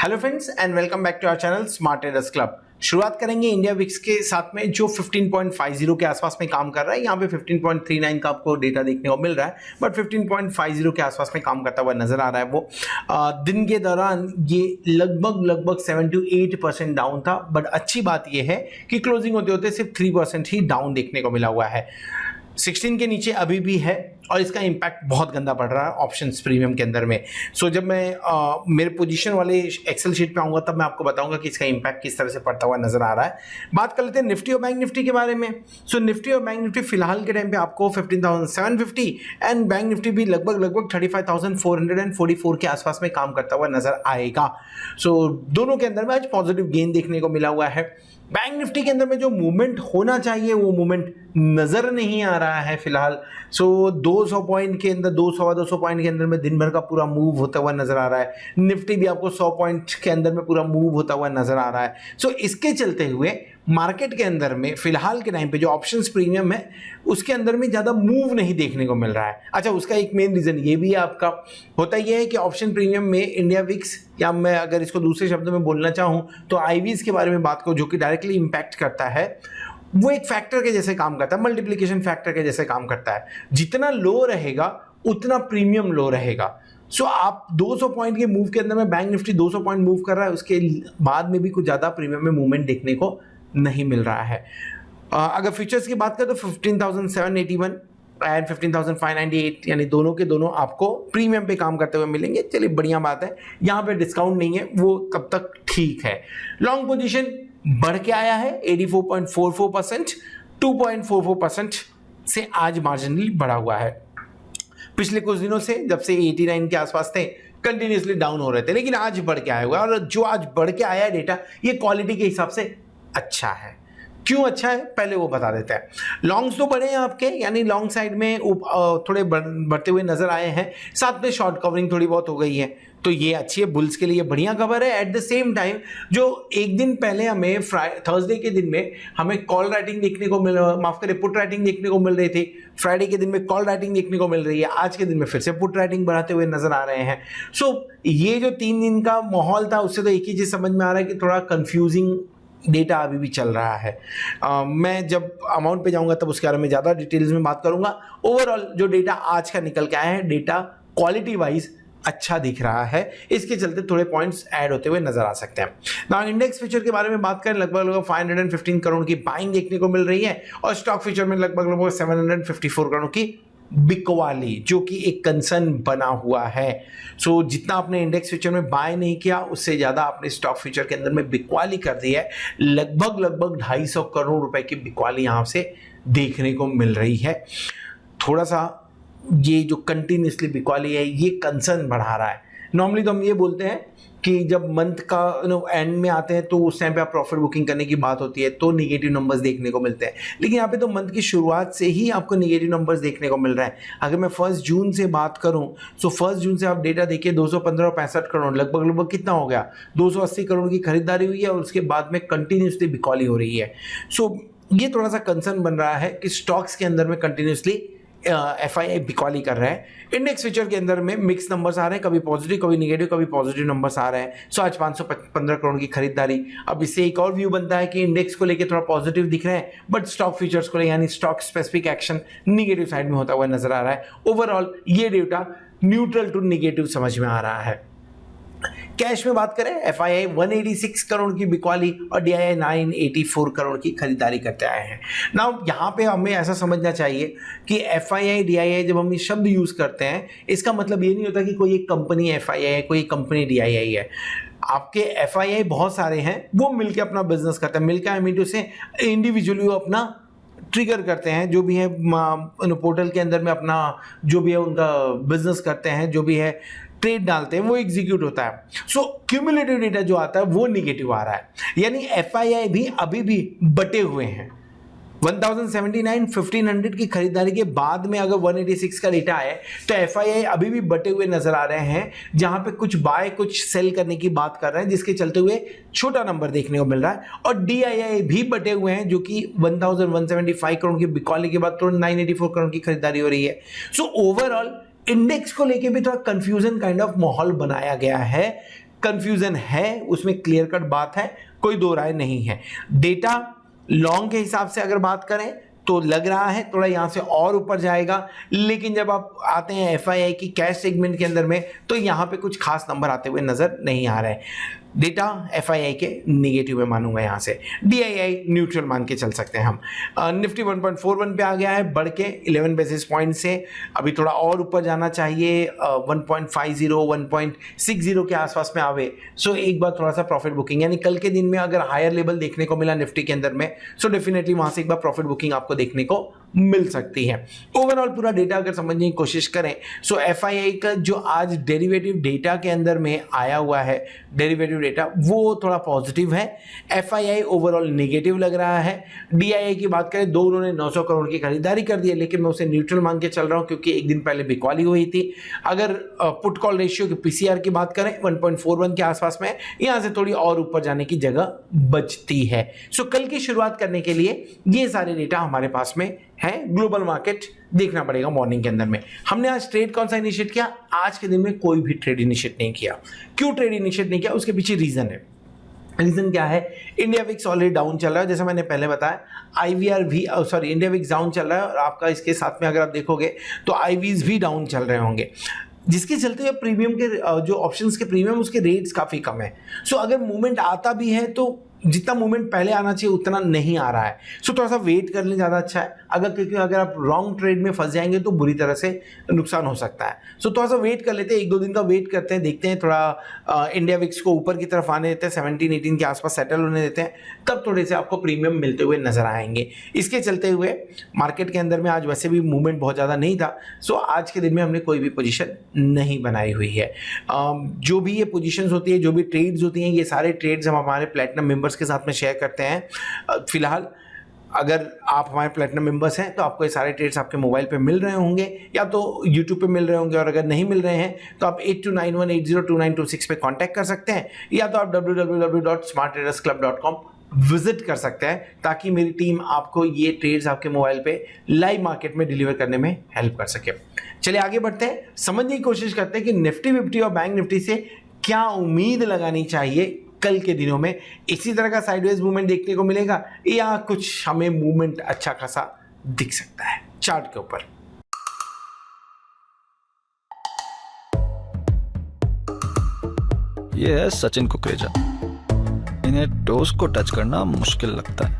Hello friends and welcome back to our channel smart traders club. शुरुआत करेंगे India VIX के साथ में जो 15.50 के आसपास में काम कर रहा है। यहाँ पे 15.39 का आपको डेटा देखने को मिल रहा है, बट 15.50 के आसपास में काम करता हुआ नजर आ रहा है। वो दिन के दौरान ये लगभग 7 to 8% डाउन था, बट अच्छी बात ये है कि क्लोजिंग होते होते सिर्फ 3% ही डाउन देखने को मिला हुआ है। 16 के नीचे अभी भी है और इसका इम्पैक्ट बहुत गंदा पड़ रहा है ऑप्शंस प्रीमियम के अंदर में। सो जब मैं मेरे पोजीशन वाले एक्सेल शीट पे आऊँगा तब मैं आपको बताऊंगा कि इसका इम्पैक्ट किस तरह से पड़ता हुआ नजर आ रहा है। बात कर लेते हैं निफ्टी और बैंक निफ्टी के बारे में। सो निफ्टी और बैंक निफ्टी फिलहाल के टाइम पे आपको 15,750 एंड बैंक निफ्टी भी लगभग 35,444 के आसपास में काम करता हुआ नजर आएगा। सो दोनों के अंदर में आज पॉजिटिव गेन देखने को मिला हुआ है। बैंक निफ्टी के अंदर में जो मूवमेंट होना चाहिए वो मूवमेंट नजर नहीं आ रहा है फिलहाल। सो 200 पॉइंट के अंदर 200 पॉइंट के अंदर में दिन भर का पूरा मूव होता हुआ नजर आ रहा है। निफ्टी भी आपको 100 पॉइंट के अंदर में पूरा मूव होता हुआ नजर आ रहा है। सो इसके चलते हुए मार्केट के अंदर में फिलहाल के टाइम पे जो ऑप्शंस प्रीमियम है उसके अंदर में ज़्यादा मूव नहीं देखने को मिल रहा है। अच्छा, उसका एक मेन रीज़न ये भी है आपका होता ये है कि ऑप्शन प्रीमियम में इंडिया विक्स, या मैं अगर इसको दूसरे शब्दों में बोलना चाहूँ तो आईवीज के बारे में बात करूँ, जो कि डायरेक्टली इम्पैक्ट करता है, वो एक फैक्टर के जैसे काम करता है, मल्टीप्लिकेशन फैक्टर के जैसे काम करता है। जितना लो रहेगा उतना प्रीमियम लो रहेगा। सो आप 200 पॉइंट के मूव के अंदर में बैंक निफ्टी 200 पॉइंट मूव कर रहा है, उसके बाद में भी कुछ ज़्यादा प्रीमियम में मूवमेंट देखने को नहीं मिल रहा है। अगर फ्यूचर्स की बात करें तो 15,781 एंड 15,598 यानी दोनों के दोनों आपको प्रीमियम पे काम करते हुए मिलेंगे। चलिए, बढ़िया बात है। यहाँ पे डिस्काउंट नहीं है, वो तब तक ठीक है। लॉन्ग पोजीशन बढ़ के आया है 84.44%, 2.44% से आज मार्जिनली बढ़ा हुआ है। पिछले कुछ दिनों से जब से 89 के आसपास थे कंटिन्यूसली डाउन हो रहे थे, लेकिन आज बढ़ के आया हुआ है। और जो आज बढ़ के आया है डेटा, ये क्वालिटी के हिसाब से अच्छा है। क्यों अच्छा है पहले वो बता देते हैं। लॉन्ग्स तो बढ़े हैं आपके, यानी लॉन्ग साइड में थोड़े बढ़ते हुए नजर आए हैं, साथ में शॉर्ट कवरिंग थोड़ी बहुत हो गई है, तो ये अच्छी है। बुल्स के लिए बढ़िया खबर है। एट द सेम टाइम जो एक दिन पहले हमें थर्सडे के दिन में हमें कॉल राइटिंग देखने को पुट राइटिंग देखने को मिल रही थी, फ्राइडे के दिन में कॉल राइटिंग देखने को मिल रही है, आज के दिन में फिर से पुट राइटिंग बढ़ाते हुए नजर आ रहे हैं। सो ये जो 3 दिन का माहौल था उससे तो एक ही चीज समझ में आ रहा है कि थोड़ा कंफ्यूजिंग डेटा अभी भी चल रहा है। मैं जब अमाउंट पे जाऊंगा तब उसके बारे में ज़्यादा डिटेल्स में बात करूंगा। ओवरऑल जो डेटा आज का निकल के आया है, डेटा क्वालिटी वाइज अच्छा दिख रहा है, इसके चलते थोड़े पॉइंट्स ऐड होते हुए नजर आ सकते हैं। ना इंडेक्स फ्यूचर के बारे में बात करें, लगभग 515 करोड़ की बाइंग देखने को मिल रही है और स्टॉक फ्यूचर में लगभग 754 करोड़ की बिकवाली, जो कि एक कंसर्न बना हुआ है। सो जितना आपने इंडेक्स फ्यूचर में बाय नहीं किया उससे ज़्यादा आपने स्टॉक फ्यूचर के अंदर में बिकवाली कर दी है। लगभग 250 करोड़ रुपए की बिकवाली यहाँ से देखने को मिल रही है। थोड़ा सा ये जो कंटिन्यूसली बिकवाली है ये कंसर्न बढ़ा रहा है। नॉर्मली तो हम ये बोलते हैं कि जब मंथ का एंड में आते हैं तो उस टाइम पे आप प्रॉफिट बुकिंग करने की बात होती है तो निगेटिव नंबर्स देखने को मिलते हैं, लेकिन यहाँ पे तो मंथ की शुरुआत से ही आपको निगेटिव नंबर्स देखने को मिल रहे हैं। अगर मैं 1 जून से बात करूं तो 1 जून से आप डेटा देखिए, 215 करोड़ लगभग कितना हो गया, 280 करोड़ की खरीदारी हुई है और उसके बाद में कंटिन्यूसली बिकवाली हो रही है। सो ये थोड़ा सा कंसर्न बन रहा है कि स्टॉक्स के अंदर में कंटिन्यूसली FII बिकवाली कर रहा है। इंडेक्स फ्यूचर के अंदर में मिक्स नंबर्स आ रहे हैं, कभी पॉजिटिव कभी निगेटिव, कभी पॉजिटिव नंबर्स आ रहे हैं। सो आज 515 करोड़ की खरीदारी। अब इससे एक और व्यू बनता है कि इंडेक्स को लेके थोड़ा पॉजिटिव दिख रहे हैं, बट स्टॉक फ्यूचर्स को लेकर यानी stock specific action negative side में होता हुआ नजर आ रहा है। ओवरऑल ये डेटा न्यूट्रल टू निगेटिव समझ में आ रहा है। कैश में बात करें, FII 186 करोड़ की बिकवाली और DII 984 करोड़ की खरीदारी करते आए हैं। नाउ यहाँ पे हमें ऐसा समझना चाहिए कि FII DII जब हम ये शब्द यूज करते हैं इसका मतलब ये नहीं होता कि कोई एक कंपनी FII है, कोई कंपनी DII है। आपके FII बहुत सारे हैं, वो मिलकर अपना बिजनेस करते हैं। मिलकर आई मीन टू से इंडिविजुअली वो अपना ट्रिगर करते हैं, जो भी है पोर्टल के अंदर में अपना जो भी है उनका बिजनेस करते हैं, जो भी है ट्रेड डालते हैं, वो एग्जीक्यूट होता है। सो क्यूमुलेटिव डेटा जो आता है वो निगेटिव आ रहा है, यानी FII भी अभी भी बटे हुए हैं। 1079 1500 की खरीदारी के बाद में अगर 186 का डेटा आए तो FII अभी भी बटे हुए नजर आ रहे हैं, जहां पे कुछ बाय कुछ सेल करने की बात कर रहे हैं, जिसके चलते हुए छोटा नंबर देखने को मिल रहा है। और DII भी बटे हुए हैं, जो कि 1175 करोड़ की बिकवाली के बाद तुरंत 984 करोड़ की खरीदारी हो रही है। सो ओवरऑल इंडेक्स को लेके भी थोड़ा कंफ्यूजन काइंड ऑफ माहौल बनाया गया है कंफ्यूजन है, उसमें क्लियर कट बात है, कोई दो राय नहीं है। डेटा लॉन्ग के हिसाब से अगर बात करें तो लग रहा है थोड़ा यहाँ से और ऊपर जाएगा, लेकिन जब आप आते हैं एफआईआई की कैश सेगमेंट के अंदर में तो यहाँ पे कुछ खास नंबर आते हुए नजर नहीं आ रहे हैं। डेटा एफआईआई के निगेटिव में मानूंगा, यहाँ से डीआईआई न्यूट्रल मान के चल सकते हैं हम। निफ्टी 1.41 पे आ गया है बढ़ के 11 बेसिस पॉइंट से, अभी थोड़ा और ऊपर जाना चाहिए, 1.50 1.60 के आसपास में आवे। सो एक बार थोड़ा सा प्रॉफिट बुकिंग, यानी कल के दिन में अगर हायर लेवल देखने को मिला निफ्टी के अंदर में, सो डेफिनेटली वहां से एक बार प्रॉफिट बुकिंग आपको देखने को मिल सकती है। ओवरऑल पूरा डेटा अगर समझने की कोशिश करें, सो एफआईआई का जो आज डेरिवेटिव डेटा के अंदर में आया हुआ है, डेरिवेटिव डेटा वो थोड़ा पॉजिटिव है, एफआईआई ओवरऑल नेगेटिव लग रहा है। डीआईआई की बात करें, दो उन्होंने 900 करोड़ की खरीदारी कर दी है, लेकिन मैं उसे न्यूट्रल मान के चल रहा हूं क्योंकि एक दिन पहले बिकवाली हुई थी। अगर पुट कॉल रेशियो की पीसीआर की बात करें 1.41 के आसपास में, यहां से थोड़ी और ऊपर जाने की जगह बचती है। सो कल की शुरुआत करने के लिए ये सारे डेटा हमारे पास में है। ग्लोबल मार्केट देखना पड़ेगा मॉर्निंग के अंदर में। हमने आज ट्रेड कौन सा इनिशिएट किया? आज के दिन में कोई भी ट्रेड इनिशिएट नहीं किया। क्यों ट्रेड इनिशिएट नहीं किया? उसके पीछे रीजन है। रीजन क्या है? इंडिया विक्स ऑलरेडी डाउन चल रहा है, जैसे मैंने पहले बताया। आईवीआर भी इंडिया विक्स डाउन चल रहा है और आपका इसके साथ में अगर आप देखोगे तो आईवीज भी डाउन चल रहे होंगे, जिसके चलते हुए प्रीमियम के जो ऑप्शंस के प्रीमियम उसके रेट्स काफी कम है। सो अगर मूवमेंट आता भी है तो जितना मूवमेंट पहले आना चाहिए उतना नहीं आ रहा है। सो थोड़ा सा वेट कर लें, ज़्यादा अच्छा है। क्योंकि अगर आप रॉन्ग ट्रेड में फंस जाएंगे तो बुरी तरह से नुकसान हो सकता है। सो थोड़ा सा वेट कर लेते हैं, एक दो दिन का वेट करते हैं, देखते हैं थोड़ा इंडिया विक्स को ऊपर की तरफ आने देते हैं, 17-18 के आसपास सेटल होने देते हैं, तब थोड़े से आपको प्रीमियम मिलते हुए नजर आएंगे। इसके चलते हुए मार्केट के अंदर में आज वैसे भी मूवमेंट बहुत ज़्यादा नहीं था। सो आज के दिन में हमने कोई भी पोजीशन नहीं बनाई हुई है। जो भी ये पोजीशंस होती है, जो भी ट्रेड्स होती हैं, ये सारे ट्रेड्स हम हमारे प्लेटिनम मेंबर्स के साथ में शेयर करते हैं। फिलहाल अगर आप हमारे प्लेटिनम मेंबर्स हैं तो आपको ये सारे ट्रेड्स आपके मोबाइल पे मिल रहे होंगे या तो यूट्यूब पे मिल रहे होंगे, और अगर नहीं मिल रहे हैं तो आप 8291802926 पे कांटेक्ट कर सकते हैं, या तो आप www.smarttradersclub.com विजिट कर सकते हैं, ताकि मेरी टीम आपको ये ट्रेड्स आपके मोबाइल पे लाइव मार्केट में डिलीवर करने में हेल्प कर सके। चलिए आगे बढ़ते हैं, समझने की कोशिश करते हैं कि निफ्टी 50 और बैंक निफ्टी से क्या उम्मीद लगानी चाहिए कल के दिनों में। इसी तरह का साइडवेज मूवमेंट देखने को मिलेगा या कुछ हमें मूवमेंट अच्छा खासा दिख सकता है चार्ट के ऊपर। ये है सचिन कुकरेजा। इन्हें टोस को टच करना मुश्किल लगता है,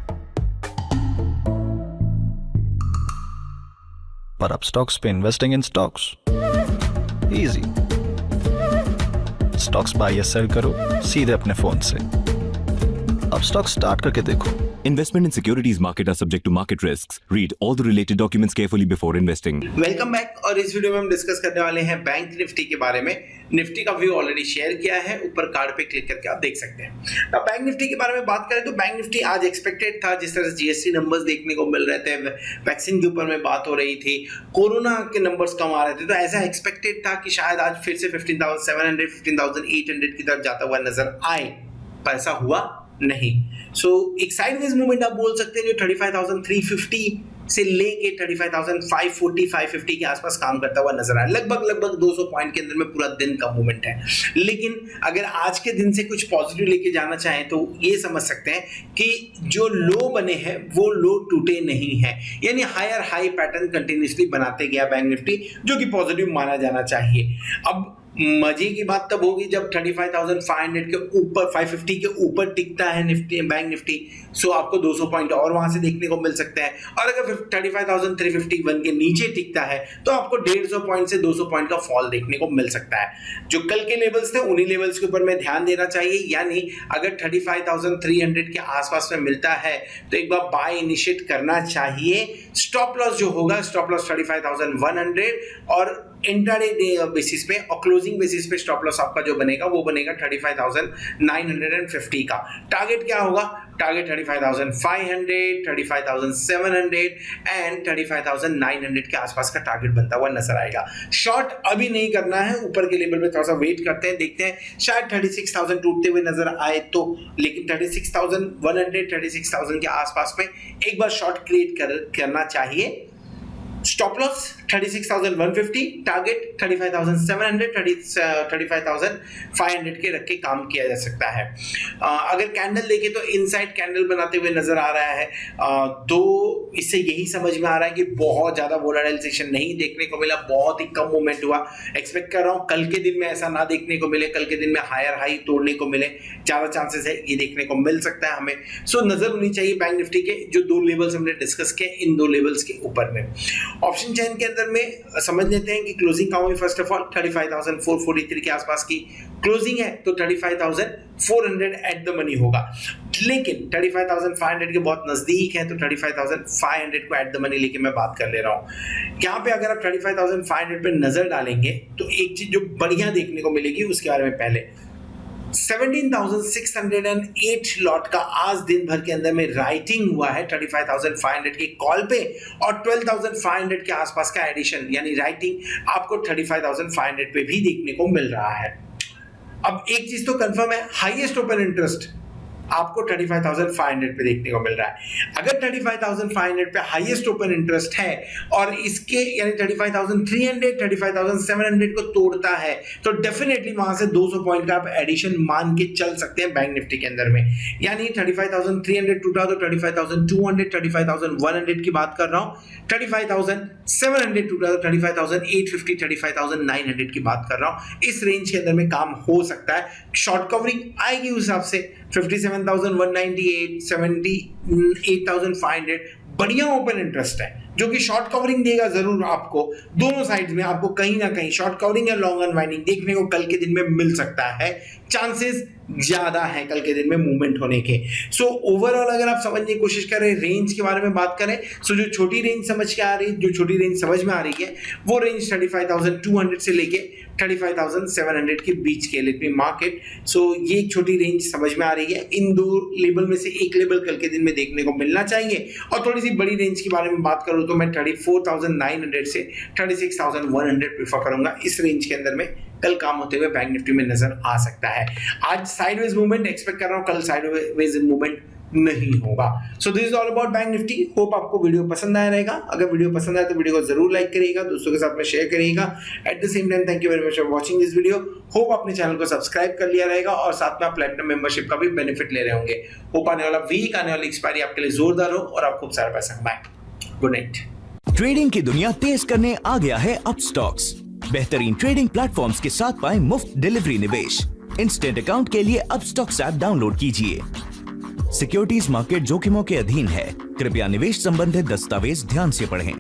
पर अब स्टॉक्स पे investing in stocks easy. Stocks buy या सेल करो सीधे अपने फोन से। अब स्टॉक स्टार्ट करके देखो। Investment in securities market are subject to market risks. Read all the related documents carefully before investing. Welcome back. और इस वीडियो में हम डिस्कस करने वाले हैं बैंक निफ्टी के बारे में। निफ्टी का व्यू ऑलरेडी शेयर किया है, ऊपर कार्ड पे क्लिक करके आप देख सकते हैं। अब बैंक निफ्टी के बारे में बात करें तो बैंक निफ्टी आज एक्सपेक्टेड था, जिस तरह से जीएसटी नंबर्स देखने को मिल रहे थे, वैक्सीन के ऊपर में बात हो रही थी, कोरोना के नंबर्स कम आ रहे थे, तो ऐसा एक्सपेक्टेड था कि शायद आज फिर से 15,700 15,800 की तरफ जाता हुआ नजर आए, पर ऐसा हुआ नहीं। सो एक साइडवेज मूवमेंट आप बोल सकते हैं जो 35,350 से लेके 35,540 550 के आसपास काम करता हुआ नजर आया। लगभग 200 पॉइंट के अंदर में पूरा दिन का मूवमेंट है। लेकिन अगर आज के दिन से कुछ पॉजिटिव लेके जाना चाहें तो ये समझ सकते हैं कि जो लो बने हैं वो लो टूटे नहीं हैं, यानी हायर हाई पैटर्न कंटिन्यूसली बनाते गया बैंक निफ्टी, जो कि पॉजिटिव माना जाना चाहिए। अब मजे की बात तब होगी जब 35,500 के ऊपर 550 के ऊपर टिकता है निफ्टी बैंक निफ्टी। सो आपको 200 पॉइंट और वहां से देखने को मिल सकता है, और अगर 35,351 के नीचे टिकता है तो आपको 150 पॉइंट से 200 पॉइंट का फॉल देखने को मिल सकता है। जो कल के लेवल्स थे उन्हीं लेवल्स के ऊपर में ध्यान देना चाहिए, यानी अगर 35,300 के आसपास में मिलता है तो एक बार बाय इनिशिएट करना चाहिए। स्टॉप लॉस जो होगा, स्टॉप लॉस 35,100 और इंट्राडे बेसिस पे और क्लोजिंग बेसिस पे स्टॉप लॉस आपका जो बनेगा वो बनेगा 35,950 का। टारगेट क्या होगा? टारगेट 35,500, 35,700 एंड 35,900 के आसपास का टारगेट बनता हुआ नजर आएगा। शॉर्ट अभी नहीं करना है, ऊपर के लेवल पे थोड़ा सा वेट करते हैं, देखते हैं शायद 36,000 टूटते हुए नजर आए तो, लेकिन 36,100 36,000 के आसपास में एक बार शॉर्ट क्रिएट करना चाहिए। स्टॉप लॉस 36,150, टारगेट 35,700, 35,500 के रख के काम किया जा सकता है। अगर कैंडल देखें तो इनसाइड कैंडल बनाते हुए नजर आ रहा है। तो इससे यही समझ में आ रहा है कि बहुत ज्यादा वोलेटाइल सेशन नहीं देखने को मिला, बहुत ही कम मूवमेंट हुआ। एक्सपेक्ट कर रहा हूं कल के दिन में ऐसा ना देखने को मिले, कल के दिन में हायर हाई तोड़ने को मिले, ज्यादा चांसेस है ये देखने को मिल सकता है हमें। सो नजर होनी चाहिए बैंक निफ्टी के जो दो लेवल्स हमने डिस्कस किए, इन दो लेवल्स के ऊपर में। ऑप्शन चेन के अंदर में समझ लेते हैं कि क्लोजिंग कहां हुई। फर्स्ट ऑफ ऑल 35,443 के आसपास की क्लोजिंग है, तो 35,400 एट द मनी होगा। लेकिन 35,500 के बहुत नजदीक है, तो 35,500 को एट द मनी लेके मैं बात कर ले रहा हूं। यहां पे अगर आप 35,500 पे नजर डालेंगे तो एक चीज जो बढ़िया देखने को मिलेगी उसके बारे में पहले 17,608 लॉट का आज दिन भर के अंदर में राइटिंग हुआ है 35,500 के कॉल पे, और 12,500 के आसपास का एडिशन यानी राइटिंग आपको 35,500 पे भी देखने को मिल रहा है। अब एक चीज तो कंफर्म है, हाईएस्ट ओपन इंटरेस्ट आपको 35,500 पे देखने को मिल रहा है। अगर 35,500 पे हाईएस्ट ओपन इंटरेस्ट है और इसके यानी 35,300, 35,700 को तोड़ता है, तो डेफिनेटली वहां से 200 पॉइंट का आप एडिशन मान के चल सकते हैं बैंक निफ्टी के अंदर में। यानी 35,300 टूटा तो 35,200, 35,100 की बात कर रहा हूं, 35,700 टूटा तो 35,850, 35,900 की बात कर रहा हूं। इस रेंज के अंदर में काम हो सकता है। शॉर्ट कवरिंग आएगी उस हिसाब से 57,198, 78,500 बढ़िया ओपन इंटरेस्ट है जो कि शॉर्ट कवरिंग देगा जरूर आपको। दोनों साइड्स में आपको कहीं ना कहीं शॉर्ट कवरिंग या लॉन्ग अनवाइंडिंग देखने को कल के दिन में मिल सकता है। चांसेस ज्यादा है कल के दिन में मूवमेंट होने के। सो ओवरऑल अगर आप समझने की कोशिश करें, रेंज के बारे में बात करें, सो जो छोटी रेंज समझ के आ रही है, जो छोटी रेंज समझ में आ रही है वो रेंज 35,200 से लेके 35,700 के बीच के लेट मी मार्केट। सो ये एक छोटी रेंज समझ में आ रही है। इन दो लेवल में से एक लेवल कल के दिन में देखने को मिलना चाहिए। और थोड़ी सी बड़ी रेंज के बारे में बात करूं तो मैं 34,900 से 36,100 प्रेफर करूंगा। इस रेंज के अंदर में कल काम होते हुए बैंक निफ्टी में नजर आ सकता है। आज साइडवेज मूवमेंट एक्सपेक्ट कर रहा हूं, कल साइडवेज मूवमेंट नहीं होगा। So this is all about bank Nifty. Hope आपको वीडियो पसंद आया रहेगा। अगर वीडियो पसंद आए तो वीडियो को जरूर लाइक करिएगा, दोस्तों के साथ में शेयर करिएगा। At the same time thank you very much for watching this video. Hope अपने चैनल को सब्सक्राइब कर लिया रहेगा और साथ में आप प्लैटिनम मेंबरशिप का भी बेनिफिट ले रहे होंगे। होप आने वाला वीक, आने वाली एक्सपायरी आपके लिए जोरदार हो और आप खूब सारा पैसा कमाएं। Good night. ट्रेडिंग की दुनिया तेज करने आ गया है अपस्टॉक्स। बेहतरीन ट्रेडिंग प्लेटफॉर्म्स के साथ पाएं मुफ्त डिलीवरी निवेश। इंस्टेंट अकाउंट के लिए अपस्टॉक्स ऐप डाउनलोड कीजिए। सिक्योरिटीज मार्केट जोखिमों के अधीन है, कृपया निवेश संबंधित दस्तावेज ध्यान से पढ़ें।